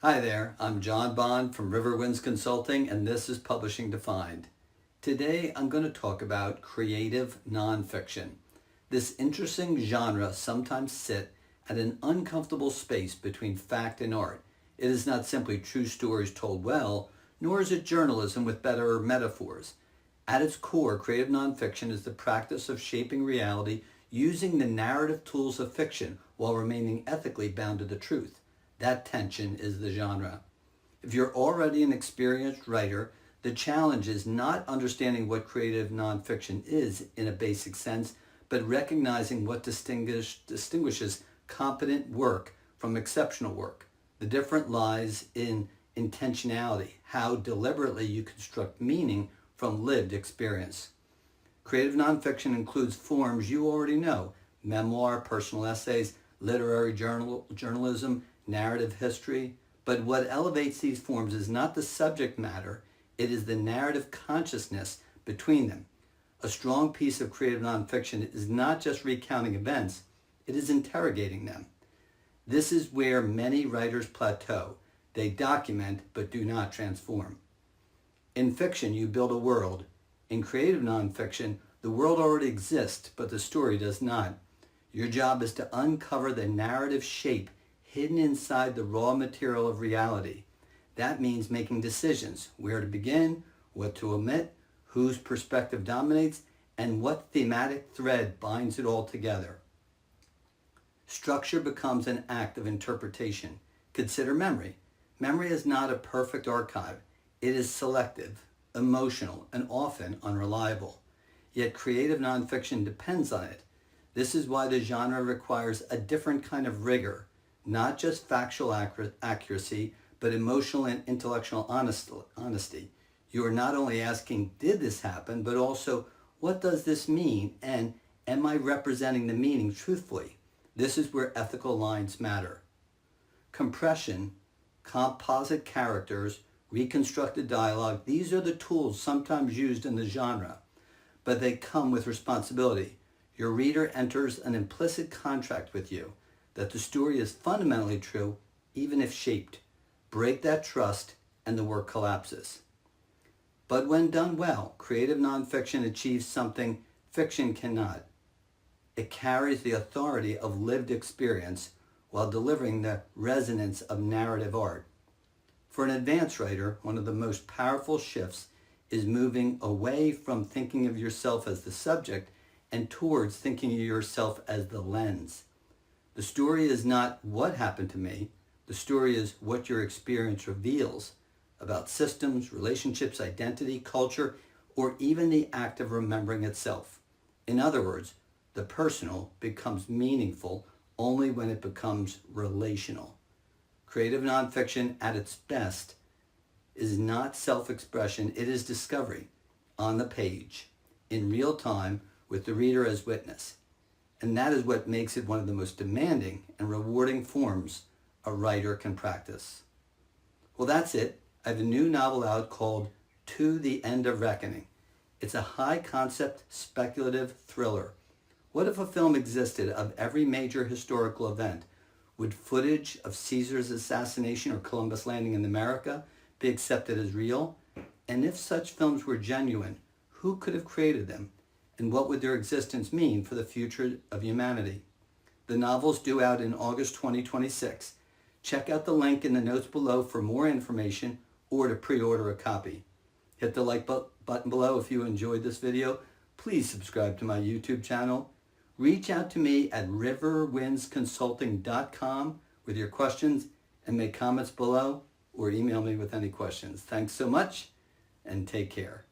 Hi there, I'm John Bond from Riverwinds Consulting, and this is Publishing Defined. Today I'm going to talk about creative nonfiction. This interesting genre sometimes sits at an uncomfortable space between fact and art. It is not simply true stories told well, nor is it journalism with better metaphors. At its core, creative nonfiction is the practice of shaping reality using the narrative tools of fiction while remaining ethically bound to the truth. That tension is the genre. If you're already an experienced writer, the challenge is not understanding what creative nonfiction is in a basic sense, but recognizing what distinguishes competent work from exceptional work. The difference lies in intentionality, how deliberately you construct meaning from lived experience. Creative nonfiction includes forms you already know: memoir, personal essays, literary journalism, narrative history. But what elevates these forms is not the subject matter, it is the narrative consciousness between them. A strong piece of creative nonfiction is not just recounting events, it is interrogating them. This is where many writers plateau. They document but do not transform. In fiction, you build a world. In creative nonfiction, the world already exists, but the story does not. Your job is to uncover the narrative shape hidden inside the raw material of reality. That means making decisions: where to begin, what to omit, whose perspective dominates, and what thematic thread binds it all together. Structure becomes an act of interpretation. Consider memory. Memory is not a perfect archive. It is selective, emotional, and often unreliable. Yet creative nonfiction depends on it. This is why the genre requires a different kind of rigor. Not just factual accuracy, but emotional and intellectual honesty. You are not only asking, did this happen, but also, what does this mean, and am I representing the meaning truthfully? This is where ethical lines matter. Compression, composite characters, reconstructed dialogue, these are the tools sometimes used in the genre, but they come with responsibility. Your reader enters an implicit contract with you that the story is fundamentally true, even if shaped. Break that trust and the work collapses. But when done well, creative nonfiction achieves something fiction cannot. It carries the authority of lived experience while delivering the resonance of narrative art. For an advanced writer, one of the most powerful shifts is moving away from thinking of yourself as the subject and towards thinking of yourself as the lens. The story is not what happened to me. The story is what your experience reveals about systems, relationships, identity, culture, or even the act of remembering itself. In other words, the personal becomes meaningful only when it becomes relational. Creative nonfiction at its best is not self-expression, it is discovery on the page, in real time, with the reader as witness. And that is what makes it one of the most demanding and rewarding forms a writer can practice. Well, that's it. I have a new novel out called To the End of Reckoning. It's a high-concept, speculative thriller. What if a film existed of every major historical event? Would footage of Caesar's assassination or Columbus landing in America be accepted as real? And if such films were genuine, who could have created them? And what would their existence mean for the future of humanity? The novel's due out in August 2026. Check out the link in the notes below for more information or to pre-order a copy. Hit the like button below if you enjoyed this video. Please subscribe to my YouTube channel. Reach out to me at riverwindsconsulting.com with your questions and make comments below or email me with any questions. Thanks so much and take care.